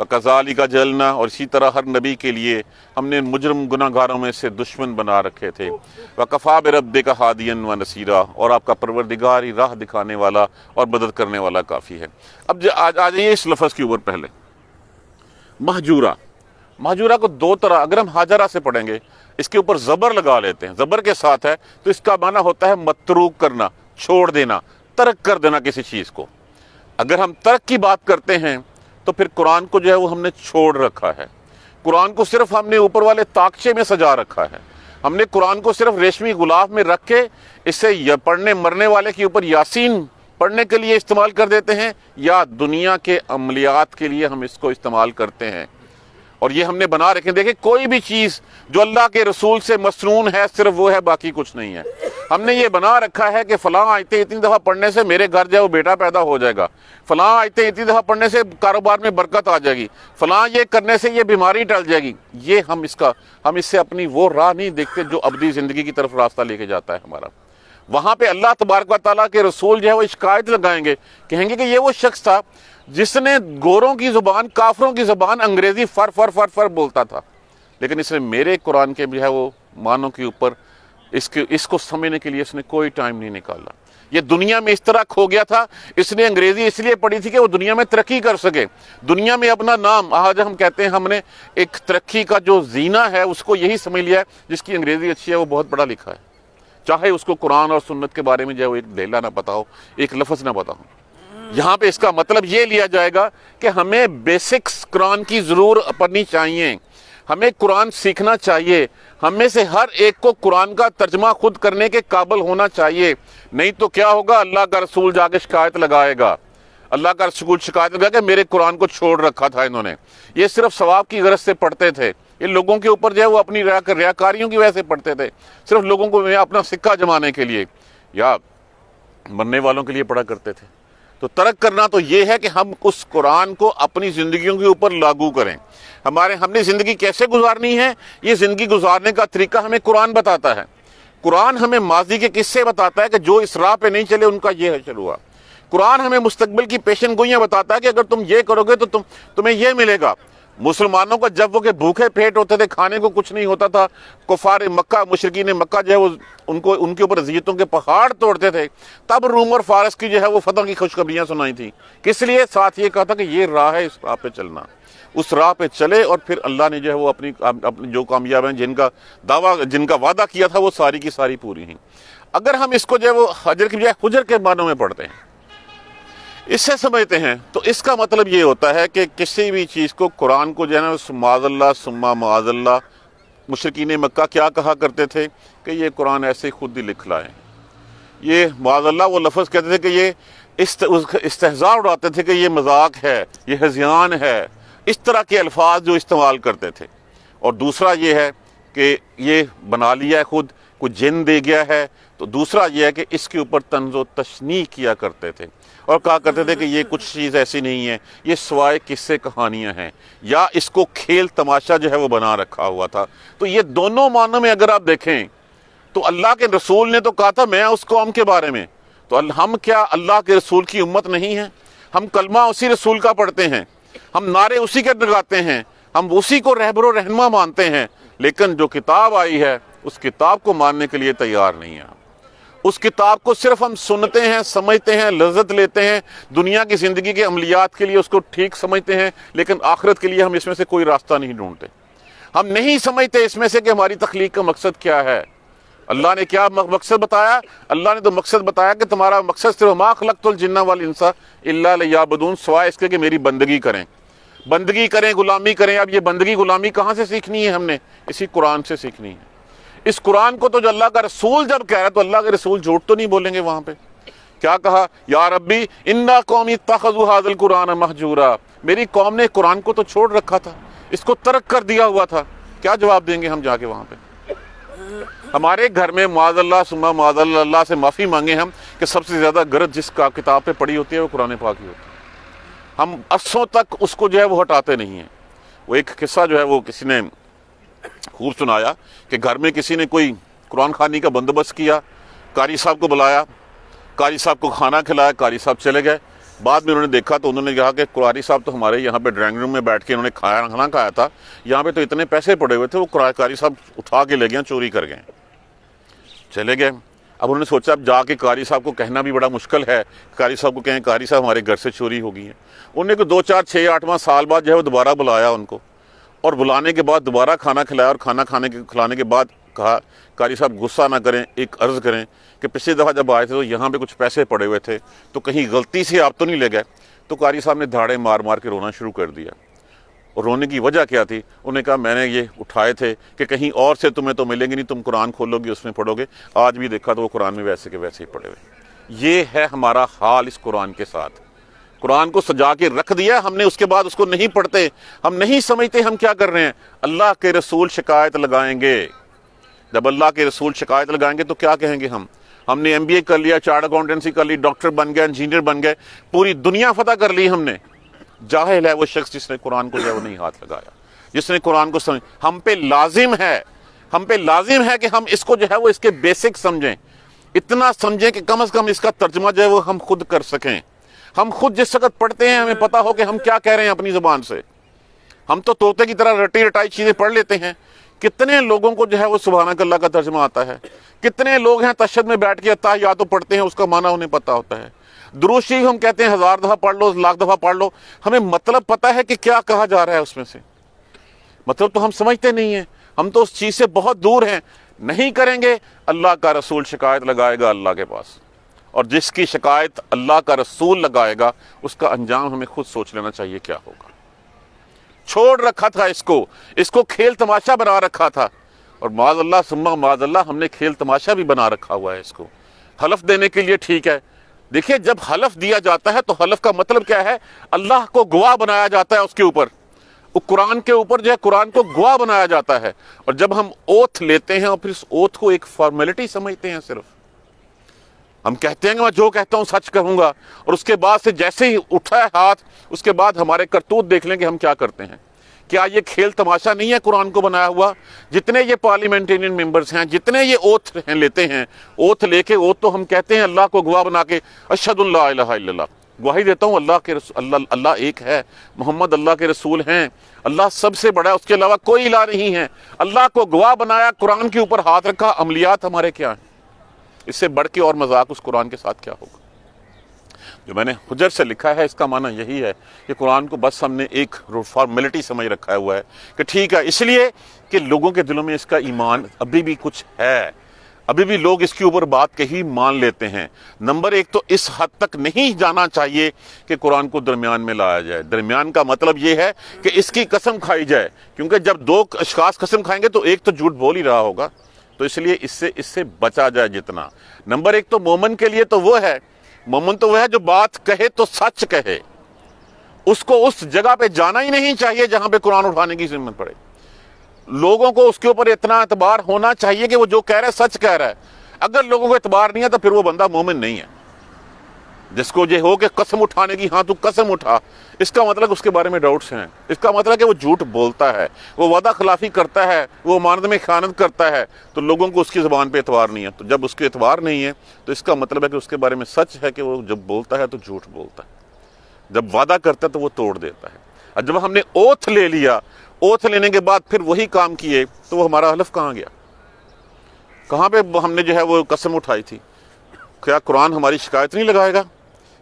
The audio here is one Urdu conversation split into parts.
وَكَذَلِكَ جَعَلْنَا، اور اسی طرح ہر نبی کے لیے ہم نے مجرم گناہگاروں میں سے دشمن بنا رکھے تھے۔ وَكَفَىٰ بِرَبِّكَ هَادِيًا وَنَصِيرًا، اور آپ کا پروردگار ہی راہ دکھانے والا اور مدد کرنے والا کافی ہے۔ اب آ جائیے اس لفظ کے اوپر پہلے، مہجورہ۔ مہجورہ کو دو طرح، اگر ہم ہاجرہ سے پڑھیں گے اس کے اوپر زبر لگا لیتے ہیں، زبر کے ساتھ ہے، تو اس کا معنی ہوتا ہے متروک کرنا، چھوڑ دینا، ترک کر دینا کسی چیز کو۔ اگر ہم ترک کی بات کرتے ہیں تو پھر قرآن کو جو ہے وہ ہم نے چھوڑ رکھا ہے۔ قرآن کو صرف ہم نے اوپر والے طاقچے میں سجا رکھا ہے۔ ہم نے قرآن کو صرف ریشمی غلاف میں رکھ کے اسے پڑھنے مرنے والے کے اوپر یاسین پڑھنے کے لیے استعمال کر دیتے ہیں، یا دنیا کے عملیات کے لیے ہم اس کو استعمال کرتے ہیں۔ اور یہ ہم نے بنا رکھے، دیکھیں کوئی بھی چیز جو اللہ کے رسول سے مسنون ہے صرف وہ ہے، باقی کچھ نہیں ہے۔ ہم نے یہ بنا رکھا ہے کہ فلاں آیتیں اتنی دفعہ پڑھنے سے میرے گھر جائے وہ بیٹا پیدا ہو جائے گا، فلاں آیتیں اتنی دفعہ پڑھنے سے کاروبار میں برکت آ جائے گی، فلاں یہ کرنے سے یہ بیماری ٹل جائے گی۔ یہ ہم اس سے اپنی وہ راہ نہیں دیکھتے جو ابدی زندگی کی طرف راستہ لے کے جاتا ہے ہمارا۔ وہاں پہ اللہ تبارک و تعالیٰ کے رسول جو ہے وہ شکایت لگائیں گے، کہیں گے کہ یہ وہ شخص تھا جس نے گوروں کی زبان، کافروں کی زبان انگریزی فر فر فر فر بولتا تھا، لیکن اس نے میرے قرآن کے جو ہے وہ معنوں کے اوپر اس کو سمجھنے کے لیے اس نے کوئی ٹائم نہیں نکالا۔ یہ دنیا میں اس طرح کھو گیا تھا، اس نے انگریزی اس لیے پڑھی تھی کہ وہ دنیا میں ترقی کر سکے، دنیا میں اپنا نام، آج ہم کہتے ہیں ہم نے ایک ترقی کا جو زینہ ہے اس کو یہی سمجھ لیا ہے، جس کی انگریزی اچھی ہے وہ بہت پڑھا لکھا ہے، چاہے اس کو قرآن اور سنت کے بارے میں جو ہے وہ ایک ڈھیلا نہ پتا ہو، ایک لفظ نہ پتا ہو۔ یہاں پہ اس کا مطلب یہ لیا جائے گا کہ ہمیں بیسکس قرآن کی ضرور پڑھنی چاہیے، ہمیں قرآن سیکھنا چاہیے، ہم میں سے ہر ایک کو قرآن کا ترجمہ خود کرنے کے قابل ہونا چاہیے، نہیں تو کیا ہوگا، اللہ کا رسول جا کے شکایت لگائے گا، اللہ کا رسول شکایت لگائے کہ میرے قرآن کو چھوڑ رکھا تھا انہوں نے، یہ صرف ثواب کی غرض سے پڑھتے تھے، یہ لوگوں کے اوپر جو ہے وہ اپنی ریاکاریوں کی وجہ سے پڑھتے تھے، صرف لوگوں کو اپنا سکہ جمانے کے لیے یا مرنے والوں کے لیے پڑھا کرتے تھے۔ تو ترک کرنا تو یہ ہے کہ ہم اس قرآن کو اپنی زندگیوں کے اوپر لاگو کریں۔ ہم نے زندگی کیسے گزارنی ہے، یہ زندگی گزارنے کا طریقہ ہمیں قرآن بتاتا ہے۔ قرآن ہمیں ماضی کے قصے بتاتا ہے کہ جو اس راہ پہ نہیں چلے ان کا یہ حشر ہوا۔ قرآن ہمیں مستقبل کی پیشن گوئیاں بتاتا ہے کہ اگر تم یہ کرو گے تو تمہیں یہ ملے گا۔ مسلمانوں کا جب وہ کہ بھوکے پیٹ ہوتے تھے، کھانے کو کچھ نہیں ہوتا تھا، کفار مکہ، مشرکین مکہ جو ہے وہ ان کے اوپر اذیتوں کے پہاڑ توڑتے تھے، تب روم اور فارس کی جو ہے وہ فتح کی خوشخبریاں سنائی تھی۔ کس لیے؟ ساتھ یہ کہا تھا کہ یہ راہ ہے، اس راہ پہ چلنا، اس راہ پہ چلے، اور پھر اللہ نے جو ہے وہ اپنی جو کامیاب ہیں، جن کا وعدہ کیا تھا وہ ساری کی ساری پوری ہیں۔ اگر ہم اس کو جو ہے وہ حجر کی بجائے حجر کے معنوں میں پڑھتے ہیں، اس سے سمجھتے ہیں، تو اس کا مطلب یہ ہوتا ہے کہ کسی بھی چیز کو، قرآن کو جو ہے نا معاذ اللہ ثم معاذ اللہ، مشرکین مکہ کیا کہا کرتے تھے کہ یہ قرآن ایسے خود ہی لکھ لائے، یہ معاذ اللہ وہ لفظ کہتے تھے کہ یہ استہزاء اڑاتے تھے کہ یہ مذاق ہے، یہ ہذیان ہے، اس طرح کے الفاظ جو استعمال کرتے تھے۔ اور دوسرا یہ ہے کہ یہ بنا لیا ہے خود، کوئی جن دے گیا ہے، تو دوسرا یہ ہے کہ اس کے اوپر طنز و تشنیع کیا کرتے تھے اور کہا کرتے تھے کہ یہ کچھ چیز ایسی نہیں ہے، یہ سوائے قصے کہانیاں ہیں، یا اس کو کھیل تماشا جو ہے وہ بنا رکھا ہوا تھا۔ تو یہ دونوں معنوں میں اگر آپ دیکھیں تو اللہ کے رسول نے تو کہا تھا میں اس قوم کے بارے میں، تو ہم کیا اللہ کے رسول کی امت نہیں ہیں؟ ہم کلمہ اسی رسول کا پڑھتے ہیں، ہم نعرے اسی کے لگاتے ہیں، ہم اسی کو رہبر و رہنما مانتے ہیں، لیکن جو کتاب آئی ہے اس کتاب کو ماننے کے لیے تیار نہیں ہیں۔ اس کتاب کو صرف ہم سنتے ہیں، سمجھتے ہیں، لذت لیتے ہیں، دنیا کی زندگی کے عملیات کے لیے اس کو ٹھیک سمجھتے ہیں، لیکن آخرت کے لیے ہم اس میں سے کوئی راستہ نہیں ڈھونڈتے۔ ہم نہیں سمجھتے اس میں سے کہ ہماری تخلیق کا مقصد کیا ہے۔ اللہ نے کیا مقصد بتایا؟ اللہ نے تو مقصد بتایا کہ تمہارا مقصد صرف ما خلقت الجن والانس الا لیعبدون، سوائے اس کے کہ میری بندگی کریں، بندگی کریں، غلامی کریں۔ اب یہ بندگی غلامی کہاں سے سیکھنی ہے؟ ہم نے اسی قرآن سے سیکھنی ہے۔ اس قرآن کو تو جو اللہ کا رسول جب کہہ رہا ہے تو اللہ کے رسول جھوٹ تو نہیں بولیں گے۔ وہاں پہ کیا کہا؟ یا ربی انا قومی اتخذوا ھذا القرآن مہجورا، میری قوم نے قرآن کو تو چھوڑ رکھا تھا، اس کو ترک کر دیا ہوا تھا۔ کیا جواب دیں گے ہم جا کے وہاں پہ؟ ہمارے گھر میں معاذ اللہ ثم معاذ اللہ سے معافی مانگیں ہم کہ سب سے زیادہ غرض جس کا کتاب پہ پڑھی ہوتی ہے وہ قرآن پاک ہی ہوتی ہے، ہم عرصوں تک اس کو جو ہے وہ ہٹاتے نہیں ہیں۔ وہ ایک قصہ جو ہے وہ کسی نے خوب سنایا کہ گھر میں کسی نے کوئی قرآن خوانی کا بندوبست کیا، قاری صاحب کو بلایا، قاری صاحب کو کھانا کھلایا، قاری صاحب چلے گئے، بعد میں انہوں نے دیکھا تو انہوں نے کہا کہ قاری صاحب تو ہمارے یہاں پہ ڈرائنگ روم میں بیٹھ کے انہوں نے کھانا کھایا تھا، یہاں پہ تو اتنے پیسے پڑے ہوئے تھے، وہ قاری صاحب اٹھا کے لے گئے، چوری کر گئے، چلے گئے۔ اب انہوں نے سوچا اب جا کے قاری صاحب کو کہنا بھی بڑا مشکل ہے، قاری صاحب کو کہیں قاری صاحب ہمارے گھر سے چوری ہو گئی ہے۔ انہوں نے 2 4 6 8 سال بعد جو ہے وہ دوبارہ بلایا ان کو، اور بلانے کے بعد دوبارہ کھانا کھلایا، اور کھانا کھلانے کے بعد کہا قاری صاحب غصہ نہ کریں، ایک عرض کریں کہ پچھلی دفعہ جب آئے تھے تو یہاں پہ کچھ پیسے پڑے ہوئے تھے، تو کہیں غلطی سے آپ تو نہیں لے گئے؟ تو قاری صاحب نے دھاڑے مار مار کے رونا شروع کر دیا۔ اور رونے کی وجہ کیا تھی؟ انہوں نے کہا میں نے یہ اٹھائے تھے کہ کہیں اور سے تمہیں تو ملیں گے نہیں، تم قرآن کھولو گے اس میں پڑھو گے، آج بھی دیکھا تو وہ قرآن میں ویسے کے ویسے ہی پڑے ہوئے۔ یہ ہے ہمارا حال اس قرآن کے ساتھ۔ قرآن کو سجا کے رکھ دیا ہم نے، اس کے بعد اس کو نہیں پڑھتے، ہم نہیں سمجھتے ہم کیا کر رہے ہیں۔ اللہ کے رسول شکایت لگائیں گے، جب اللہ کے رسول شکایت لگائیں گے تو کیا کہیں گے ہم نے MBA کر لیا، چارٹرڈ اکاؤنٹنسی کر لی، ڈاکٹر بن گئے، انجینئر بن گئے، پوری دنیا فتح کر لی ہم نے۔ جاہل ہے وہ شخص جس نے قرآن کو جو ہے وہ نہیں ہاتھ لگایا، جس نے قرآن کو سمجھ۔ ہم پہ لازم ہے کہ ہم اس کو جو ہے وہ اس کے بیسک سمجھیں، اتنا سمجھیں کہ کم از کم اس کا ترجمہ جو ہے وہ ہم خود کر سکیں۔ ہم خود جس وقت پڑھتے ہیں ہمیں پتا ہو کہ ہم کیا کہہ رہے ہیں اپنی زبان سے۔ ہم تو طوطے کی طرح رٹی رٹائی چیزیں پڑھ لیتے ہیں۔ کتنے لوگوں کو جو ہے وہ سبحانک اللہ کا ترجمہ آتا ہے، کتنے لوگ ہیں تشہد میں بیٹھ کے اتحیات پڑھتے ہیں، اس کا معنی انہیں پتا ہوتا ہے۔ درود شریف ہم کہتے ہیں 1000 دفعہ پڑھ لو، 1,00,000 دفعہ پڑھ لو، ہمیں مطلب پتا ہے کہ کیا کہا جا رہا ہے اس میں سے، مطلب تو ہم سمجھتے نہیں ہیں، ہم تو اس چیز سے بہت دور ہیں۔ نہیں کریں گے، اللہ کا رسول شکایت لگائے گا اللہ کے پاس، اور جس کی شکایت اللہ کا رسول لگائے گا اس کا انجام ہمیں خود سوچ لینا چاہیے کیا ہوگا۔ چھوڑ رکھا تھا اس کو کھیل تماشا بنا رکھا تھا، اور معاذ اللہ ثم معاذ اللہ ہم نے کھیل تماشا بھی بنا رکھا ہوا ہے اس کو۔ حلف دینے کے لیے ٹھیک ہے، دیکھیے جب حلف دیا جاتا ہے تو حلف کا مطلب کیا ہے؟ اللہ کو گواہ بنایا جاتا ہے اس کے اوپر، وہ قرآن کے اوپر جو ہے قرآن کو گواہ بنایا جاتا ہے۔ اور جب ہم اوتھ لیتے ہیں اور پھر اس اوتھ کو ایک فارمیلٹی سمجھتے ہیں، صرف ہم کہتے ہیں کہ میں جو کہتا ہوں سچ کہوں گا، اور اس کے بعد سے جیسے ہی اٹھا ہے ہاتھ، اس کے بعد ہمارے کرتوت دیکھ لیں کہ ہم کیا کرتے ہیں۔ کیا یہ کھیل تماشا نہیں ہے قرآن کو بنایا ہوا؟ جتنے یہ پارلیمنٹرین ممبرز ہیں، جتنے یہ اوتھ لیتے ہیں، اوتھ لے کے اوتھ تو ہم کہتے ہیں اللہ کو گواہ بنا کے اشہد ان لا الہ الا اللہ، گواہی دیتا ہوں اللہ کے رسول، اللہ ایک ہے، محمد اللہ کے رسول ہیں، اللہ سب سے بڑا ہے، اس کے علاوہ کوئی الہ نہیں ہے۔ اللہ کو گواہ بنایا، قرآن کے اوپر ہاتھ رکھا، عملیات ہمارے کیا ہیں؟ اس سے بڑھ کے اور مذاق اس قرآن کے ساتھ کیا ہوگا؟ جو میں نے حجر سے لکھا ہے اس کا معنی یہی ہے کہ قرآن کو بس ہم نے ایک فارمیلٹی سمجھ رکھا ہوا ہے کہ ٹھیک ہے، اس لیے کہ لوگوں کے دلوں میں اس کا ایمان ابھی بھی کچھ ہے، ابھی بھی لوگ اس کے اوپر بات کہی مان لیتے ہیں۔ نمبر 1 تو اس حد تک نہیں جانا چاہیے کہ قرآن کو درمیان میں لایا جائے۔ درمیان کا مطلب یہ ہے کہ اس کی قسم کھائی جائے، کیونکہ جب 2 اشخاص قسم کھائیں گے تو ایک تو جھوٹ بول ہی رہا ہوگا، تو اس لیے اس سے بچا جائے جتنا۔ نمبر 1 تو مومن کے لیے تو وہ ہے، مومن تو وہ ہے جو بات کہے تو سچ کہے، اس کو اس جگہ پہ جانا ہی نہیں چاہیے جہاں پہ قرآن اٹھانے کی ضرورت پڑے۔ لوگوں کو اس کے اوپر اتنا اعتبار ہونا چاہیے کہ وہ جو کہہ رہا ہے سچ کہہ رہا ہے۔ اگر لوگوں کو اعتبار نہیں ہے تو پھر وہ بندہ مومن نہیں ہے۔ جس کو یہ ہو کہ قسم اٹھانے کی، ہاں تو قسم اٹھا، اس کا مطلب اس کے بارے میں ڈاؤٹس ہیں، اس کا مطلب کہ وہ جھوٹ بولتا ہے، وہ وعدہ خلافی کرتا ہے، وہ امانت میں خیانت کرتا ہے، تو لوگوں کو اس کی زبان پہ اعتبار نہیں ہے۔ تو جب اس کے اعتبار نہیں ہے تو اس کا مطلب ہے کہ اس کے بارے میں سچ ہے کہ وہ جب بولتا ہے تو جھوٹ بولتا ہے، جب وعدہ کرتا ہے تو وہ توڑ دیتا ہے۔ اور جب ہم نے اوتھ لے لیا، اوتھ لینے کے بعد پھر وہی کام کیے، تو وہ ہمارا حلف کہاں گیا؟ کہاں پہ ہم نے جو ہے وہ قسم اٹھائی تھی؟ کیا قرآن ہماری شکایت نہیں لگائے گا؟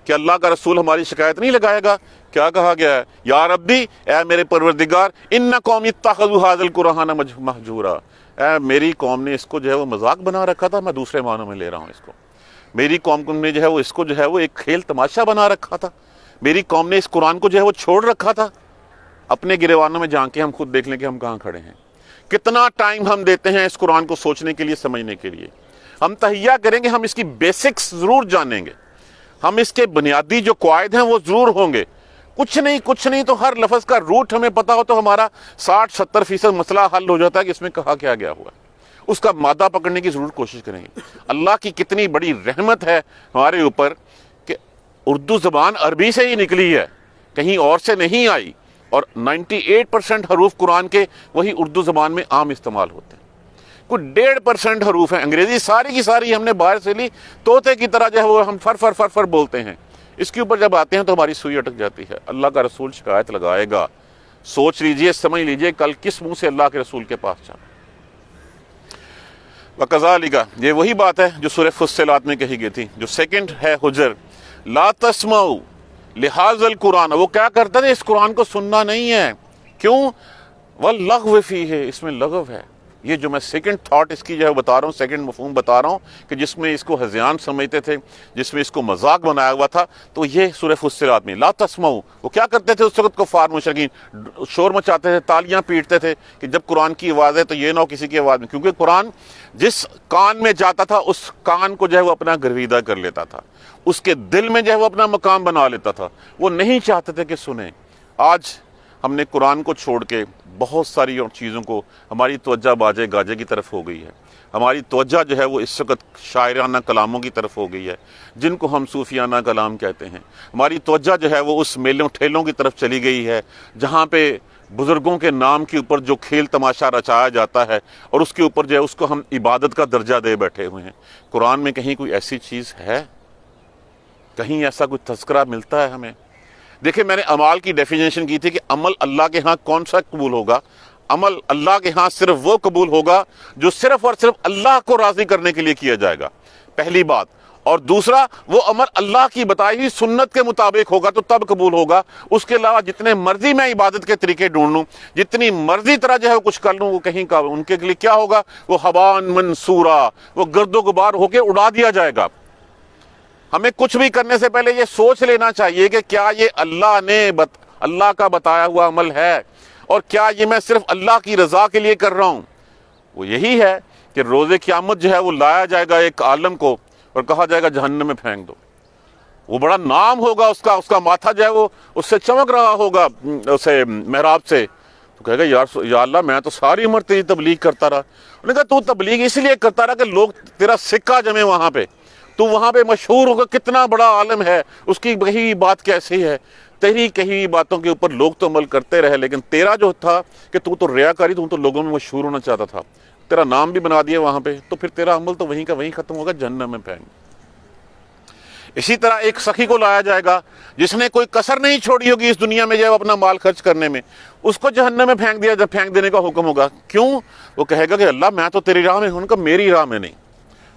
کہ اللہ کا رسول ہماری شکایت نہیں لگائے گا؟ کیا کہا گیا ہے؟ یا ربی، اے میرے پروردگار، ان قوم اتخذوا ھذا القرآن مہجورا، اے میری قوم نے اس کو جو ہے وہ مذاق بنا رکھا تھا، میں دوسرے معنوں میں لے رہا ہوں اس کو، میری قوم نے جو ہے وہ اس کو جو ہے وہ ایک کھیل تماشا بنا رکھا تھا، میری قوم نے اس قرآن کو جو ہے وہ چھوڑ رکھا تھا۔ اپنے گریوانوں میں جان کے ہم خود دیکھ لیں کہ ہم کہاں کھڑے ہیں، کتنا ٹائم ہم دیتے ہیں اس قرآن کو سوچنے کے لیے، سمجھنے کے لیے۔ ہم تہیہ کریں گے، ہم اس کی بیسکس ضرور جانیں گے، ہم اس کے بنیادی جو قواعد ہیں وہ ضرور ہوں گے۔ کچھ نہیں تو ہر لفظ کا روٹ ہمیں پتا ہو تو ہمارا 60-70% مسئلہ حل ہو جاتا ہے کہ اس میں کہا کیا گیا ہوا ہے۔ اس کا مادہ پکڑنے کی ضرور کوشش کریں گے۔ اللہ کی کتنی بڑی رحمت ہے ہمارے اوپر کہ اردو زبان عربی سے ہی نکلی ہے، کہیں اور سے نہیں آئی، اور 98% حروف قرآن کے وہی اردو زبان میں عام استعمال ہوتے ہیں۔ کوئی 1.5% حروف ہیں، انگریزی ساری کی ساری ہم نے باہر سے لی، طوطے کی طرح جو ہے وہ ہم فر بولتے ہیں۔ اس کے اوپر جب آتے ہیں تو ہماری سوئی اٹک جاتی ہے۔ اللہ کا رسول شکایت لگائے گا، سوچ لیجئے، سمجھ لیجئے کل کس منہ سے اللہ کے رسول کے پاس جانا۔ وَكَذَلِكَ، یہ وہی بات ہے جو سورہ فصلات میں کہی گئی تھی، جو سیکنڈ ہے حجر، لا تسمعوا لہذا القرآن، وہ کیا کرتا ہے، اس قرآن کو سننا نہیں ہے، کیوں؟ وَاللَّغْوِ فِيهِ، اس میں لغو ہے۔ یہ جو میں سیکنڈ تھاٹ اس کی جو ہے بتا رہا ہوں، سیکنڈ مفہوم بتا رہا ہوں کہ جس میں اس کو ہذیان سمجھتے تھے، جس میں اس کو مذاق بنایا ہوا تھا، تو یہ سورہ فصلات میں لا تسمعوا، وہ کیا کرتے تھے اس وقت کفار مشرکین، شور مچاتے تھے، تالیاں پیٹتے تھے کہ جب قرآن کی آواز ہے تو یہ نہ ہو کسی کی آواز میں، کیونکہ قرآن جس کان میں جاتا تھا اس کان کو جو ہے وہ اپنا گرویدہ کر لیتا تھا، اس کے دل میں جو ہے وہ اپنا مقام بنا لیتا تھا، وہ نہیں چاہتے تھے کہ سنیں۔ آج ہم نے قرآن کو چھوڑ کے بہت ساری اور چیزوں کو، ہماری توجہ باجے گاجے کی طرف ہو گئی ہے، ہماری توجہ جو ہے وہ اس وقت شاعرانہ کلاموں کی طرف ہو گئی ہے جن کو ہم صوفیانہ کلام کہتے ہیں، ہماری توجہ جو ہے وہ اس میلوں ٹھیلوں کی طرف چلی گئی ہے جہاں پہ بزرگوں کے نام کے اوپر جو کھیل تماشا رچایا جاتا ہے اور اس کے اوپر جو ہے اس کو ہم عبادت کا درجہ دے بیٹھے ہوئے ہیں۔ قرآن میں کہیں کوئی ایسی چیز ہے؟ کہیں ایسا کوئی تذکرہ ملتا ہے ہمیں؟ دیکھیں، میں نے عمال کی ڈیفینیشن کی تھی کہ عمل اللہ کے ہاں کون سا قبول ہوگا؟ عمل اللہ کے ہاں صرف وہ قبول ہوگا جو صرف اور صرف اللہ کو راضی کرنے کے لیے کیا جائے گا، پہلی بات، اور دوسرا وہ عمل اللہ کی بتائی ہوئی سنت کے مطابق ہوگا تو تب قبول ہوگا۔ اس کے علاوہ جتنے مرضی میں عبادت کے طریقے ڈھونڈ لوں، جتنی مرضی طرح جو ہے وہ کچھ کر لوں، وہ کہیں کا ان کے لیے کیا ہوگا؟ وہ حبان منصورا، وہ گرد و غبار ہو کے اڑا دیا جائے گا۔ ہمیں کچھ بھی کرنے سے پہلے یہ سوچ لینا چاہیے کہ کیا یہ اللہ کا بتایا ہوا عمل ہے، اور کیا یہ میں صرف اللہ کی رضا کے لیے کر رہا ہوں۔ وہ یہی ہے کہ روز قیامت جو ہے وہ لایا جائے گا ایک عالم کو اور کہا جائے گا جہنم میں پھینک دو۔ وہ بڑا نام ہوگا اس کا ماتھا جو ہے وہ اس سے چمک رہا ہوگا، اسے محراب سے، تو کہے گا یا اللہ میں تو ساری عمر تیری تبلیغ کرتا رہا۔ انہوں نے کہا تو تبلیغ اس لیے کرتا رہا کہ لوگ تیرا سکہ جمے وہاں پہ، تو وہاں پہ مشہور ہوگا کتنا بڑا عالم ہے، اس کی کہی ہوئی بات کیسی ہے۔ تیری کہی ہوئی باتوں کے اوپر لوگ تو عمل کرتے رہے، لیکن تیرا جو تھا کہ تو ریاکاری، تو لوگوں میں مشہور ہونا چاہتا تھا، تیرا نام بھی بنا دیا وہاں پہ، تو پھر تیرا عمل تو وہیں کا وہیں ختم ہوگا، جہنم میں پھینک۔ اسی طرح ایک سخی کو لایا جائے گا جس نے کوئی کسر نہیں چھوڑی ہوگی اس دنیا میں جو ہے اپنا مال خرچ کرنے میں، اس کو جہنم میں پھینک دینے کا حکم ہوگا۔ کیوں؟ وہ کہے گا کہ اللہ میں تو تیری راہ میں ہوں، میری راہ میں نہیں۔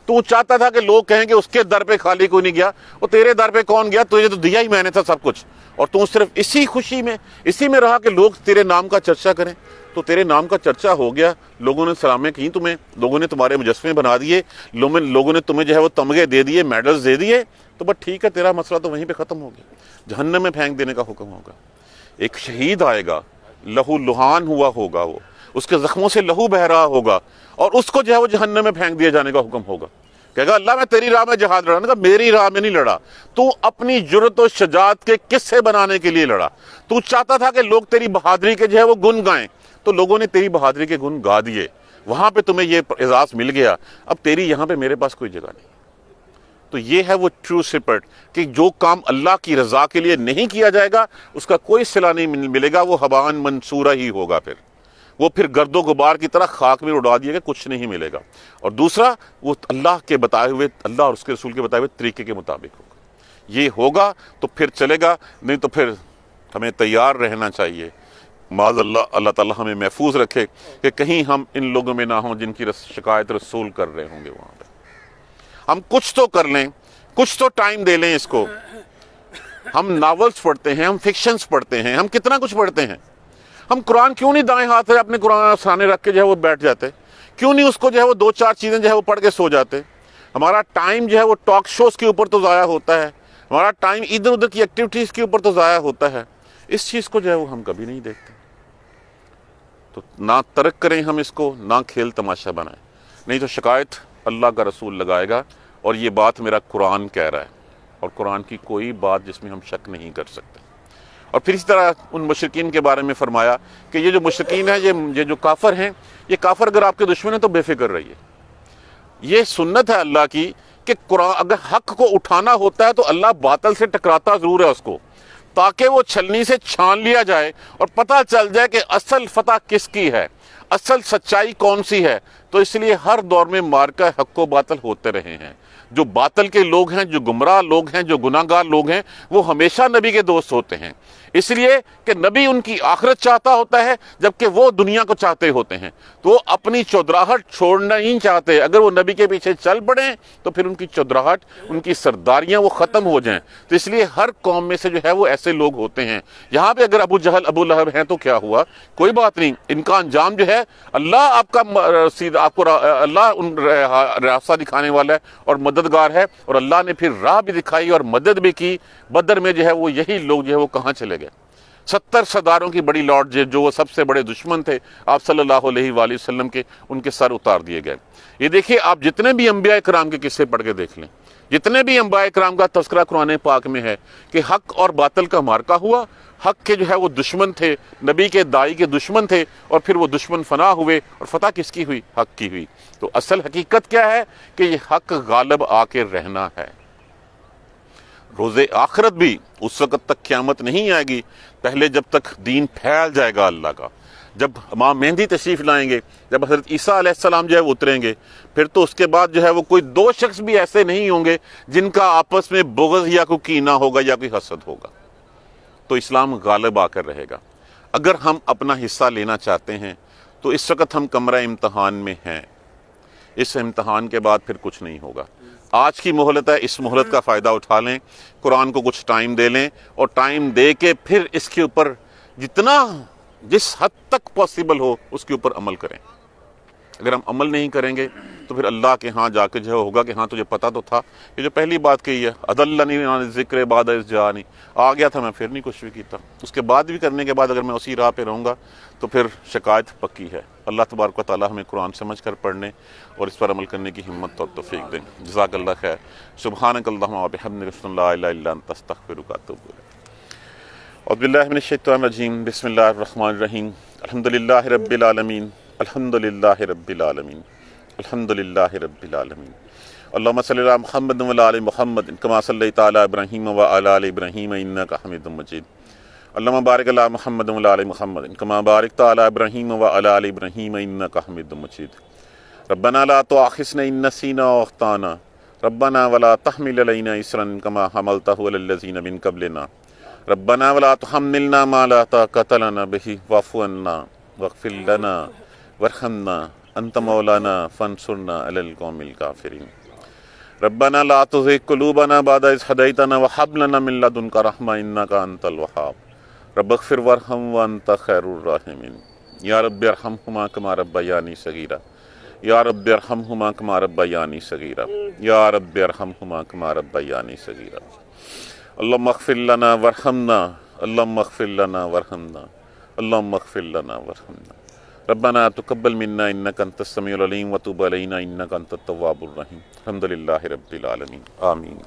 تو چاہتا تھا کہ لوگ کہیں کہ اس کے در پہ خالی کوئی نہیں گیا، وہ تیرے در پہ کون گیا؟ تجھے تو دیا ہی میں نے تھا سب کچھ، اور تو صرف اسی خوشی میں، اسی میں رہا کہ لوگ تیرے نام کا چرچا کریں۔ تو تیرے نام کا چرچا ہو گیا، لوگوں نے سلامیں کی تمہیں، لوگوں نے تمہارے مجسمے بنا دیے، لوگوں نے تمہیں جو ہے وہ تمغے دے دیے، میڈلز دے دیے، تو بس ٹھیک ہے، تیرا مسئلہ تو وہیں پہ ختم ہو گیا، جہنم میں پھینک دینے کا حکم ہوگا۔ ایک شہید آئے گا، لہو لہان ہوا ہوگا، وہ اس کے زخموں سے لہو بہہ رہا ہوگا، اور اس کو جو ہے وہ جہنم میں پھینک دیا جانے کا حکم ہوگا۔ کہے گا اللہ میں تیری راہ میں جہاد لڑا، کہا میری راہ میں نہیں لڑا، تو اپنی جرت و شجاعت کے قصے بنانے کے لیے لڑا۔ تو چاہتا تھا کہ لوگ تیری بہادری کے جو ہے وہ گن گائیں، تو لوگوں نے تیری بہادری کے گن گا دیے، وہاں پہ تمہیں یہ اعزاز مل گیا، اب تیری یہاں پہ میرے پاس کوئی جگہ نہیں۔ تو یہ ہے وہ ٹرو سپرٹ کہ جو کام اللہ کی رضا کے لیے نہیں کیا جائے گا اس کا کوئی صلہ نہیں ملے گا، وہ حبان منصورہ ہی ہوگا، پھر گرد و غبار کی طرح خاک میں اڑا دیے گا، کچھ نہیں ملے گا۔ اور دوسرا، وہ اللہ کے بتائے ہوئے، اللہ اور اس کے رسول کے بتائے ہوئے طریقے کے مطابق ہوگا۔ یہ ہوگا تو پھر چلے گا، نہیں تو پھر ہمیں تیار رہنا چاہیے۔ معاذ اللہ تعالیٰ ہمیں محفوظ رکھے کہ کہیں ہم ان لوگوں میں نہ ہوں جن کی شکایت رسول کر رہے ہوں گے وہاں پہ۔ ہم کچھ تو کر لیں، کچھ تو ٹائم دے لیں اس کو۔ ہم ناولز پڑھتے ہیں، ہم فکشنز پڑھتے ہیں، ہم کتنا کچھ پڑھتے ہیں۔ ہم قرآن کیوں نہیں دائیں ہاتھ سے اپنے قرآن سامنے رکھ کے جو ہے وہ بیٹھ جاتے؟ کیوں نہیں اس کو جو ہے وہ دو چار چیزیں جو ہے وہ پڑھ کے سو جاتے؟ ہمارا ٹائم جو ہے وہ ٹاک شوز کے اوپر تو ضائع ہوتا ہے، ہمارا ٹائم ادھر ادھر کی ایکٹیویٹیز کے اوپر تو ضائع ہوتا ہے، اس چیز کو جو ہے وہ ہم کبھی نہیں دیکھتے۔ تو نہ ترک کریں ہم اس کو، نہ کھیل تماشا بنائیں، نہیں تو شکایت اللہ کا رسول لگائے گا، اور یہ بات میرا قرآن کہہ رہا ہے، اور قرآن کی کوئی بات جس میں ہم شک نہیں کر سکتے۔ اور پھر اسی طرح ان مشرکین کے بارے میں فرمایا کہ یہ جو مشرکین ہیں، یہ جو کافر ہیں، یہ کافر اگر آپ کے دشمن ہیں تو بے فکر رہیے۔ یہ سنت ہے اللہ کی کہ قرآن اگر حق کو اٹھانا ہوتا ہے تو اللہ باطل سے ٹکراتا ضرور ہے اس کو، تاکہ وہ چھلنی سے چھان لیا جائے اور پتہ چل جائے کہ اصل فتح کس کی ہے، اصل سچائی کون سی ہے۔ تو اس لیے ہر دور میں مارکہ حق و باطل ہوتے رہے ہیں، جو باطل کے لوگ ہیں، جو گمراہ لوگ ہیں، جو گناہگار لوگ ہیں، وہ ہمیشہ نبی کے دوست ہوتے ہیں، اس لیے کہ نبی ان کی آخرت چاہتا ہوتا ہے جبکہ وہ دنیا کو چاہتے ہوتے ہیں، تو وہ اپنی چودراہٹ چھوڑنا نہیں چاہتے۔ اگر وہ نبی کے پیچھے چل پڑیں تو پھر ان کی چودراہٹ، ان کی سرداریاں وہ ختم ہو جائیں۔ تو اس لیے ہر قوم میں سے جو ہے وہ ایسے لوگ ہوتے ہیں۔ یہاں پہ اگر ابو جہل، ابو لہب ہیں تو کیا ہوا؟ کوئی بات نہیں، ان کا انجام جو ہے اللہ آپ کو راستہ دکھانے والا ہے اور مددگار ہے، اور اللہ نے پھر راہ بھی دکھائی اور مدد بھی کی۔ بدر میں جو ہے وہ یہی لوگ جو ہے وہ کہاں چلے گئے؟ 70 سرداروں کی بڑی لوٹ جو وہ سب سے بڑے دشمن تھے آپ صلی اللہ علیہ وآلہ وسلم کے، ان کے سر اتار دیے گئے۔ یہ دیکھیے، آپ جتنے بھی انبیاء کرام کے قصے پڑھ کے دیکھ لیں، جتنے بھی انبیاء کرام کا تذکرہ قرآن پاک میں ہے کہ حق اور باطل کا معرکہ ہوا، حق کے جو ہے وہ دشمن تھے، نبی کے داعی کے دشمن تھے، اور پھر وہ دشمن فنا ہوئے، اور فتح کس کی ہوئی؟ حق کی ہوئی۔ تو اصل حقیقت کیا ہے کہ یہ حق غالب آ کے رہنا ہے۔ روز آخرت بھی اس وقت تک قیامت نہیں آئے گی، پہلے جب تک دین پھیل جائے گا اللہ کا، جب امام مہدی تشریف لائیں گے، جب حضرت عیسیٰ علیہ السلام جو ہے وہ اتریں گے، پھر تو اس کے بعد جو ہے وہ کوئی دو شخص بھی ایسے نہیں ہوں گے جن کا آپس میں بغض یا کوئی کینہ ہوگا یا کوئی حسد ہوگا۔ تو اسلام غالب آ کر رہے گا۔ اگر ہم اپنا حصہ لینا چاہتے ہیں تو اس وقت ہم کمرہ امتحان میں ہیں، اس امتحان کے بعد پھر کچھ نہیں ہوگا۔ آج کی مہلت ہے، اس مہلت کا فائدہ اٹھا لیں، قرآن کو کچھ ٹائم دے لیں، اور ٹائم دے کے پھر اس کے اوپر جس حد تک پاسبل ہو اس کے اوپر عمل کریں۔ اگر ہم عمل نہیں کریں گے تو پھر اللہ کے ہاں جا کے جو ہوگا کہ ہاں تجھے پتا تو تھا، یہ جو پہلی بات کہی ہے، اضلنی عن الذکر بعد اذ جاءنی، آ گیا تھا میں پھر نہیں کچھ بھی کیتا، اس کے بعد بھی کرنے کے بعد اگر میں اسی راہ پہ رہوں گا تو پھر شکایت پکی ہے۔ اللہ تبارک و تعالی ہمیں قرآن سمجھ کر پڑھنے اور اس پر عمل کرنے کی ہمت اور توفیق دیں۔ جزاک اللہ خیر۔ سبحانک اللہم و بحمدک، اشہد ان لا الہ الا انت، استغفرک و اتوب الیک۔ اعوذ باللہ من الشیطان الرجیم، بسم اللہ الرحمن الرحیم، الحمدللہ رب العالمین، الحمدللہ رب العالمین، الحمدللہ رب العالمین۔ اللہم صلی علی محمد وعلی آل محمد کما صلیت علی ابراہیم وعلی آل ابراہیم انک حمید مجید۔ اللہم بارک علی محمد وعلی آل محمد کما بارکت علی ابراہیم وعلی آل ابراہیم انک حمید مجید۔ ربنا لا تؤاخذنا ان نسینا واخطانا ربنا ولا تحمل علینا اصرا کما حملتہ علی الذین من قبلنا ربنا ولا تحملنا ما لا طاقۃ لنا به واعف عنا واغفر لنا وارحمنا انت مولانا فانصرنا علی القوم الکافرین۔ ربنا لا تزغ قلوبنا بعد اذ ہدیتنا وہب لنا من لدنک رحمۃ انک انت الوہاب رب اغفر وارحم وانت خیر الراحمین۔ یا رب ارحمہما کما ربیانی صغیرا، یا رب ارحمہما کما ربیانی صغیرا، یا رب ارحمہما کما ربیانی صغیرا۔ اللہم اغفر لنا وارحمنا، اللہم اغفر لنا وارحمنا، اللہم اغفر لنا وارحمنا۔ ربنا تقبل منا انک انت السمیع العلیم وتب علینا انک انت التواب الرحیم۔ الحمدللہ رب العالمین، آمین۔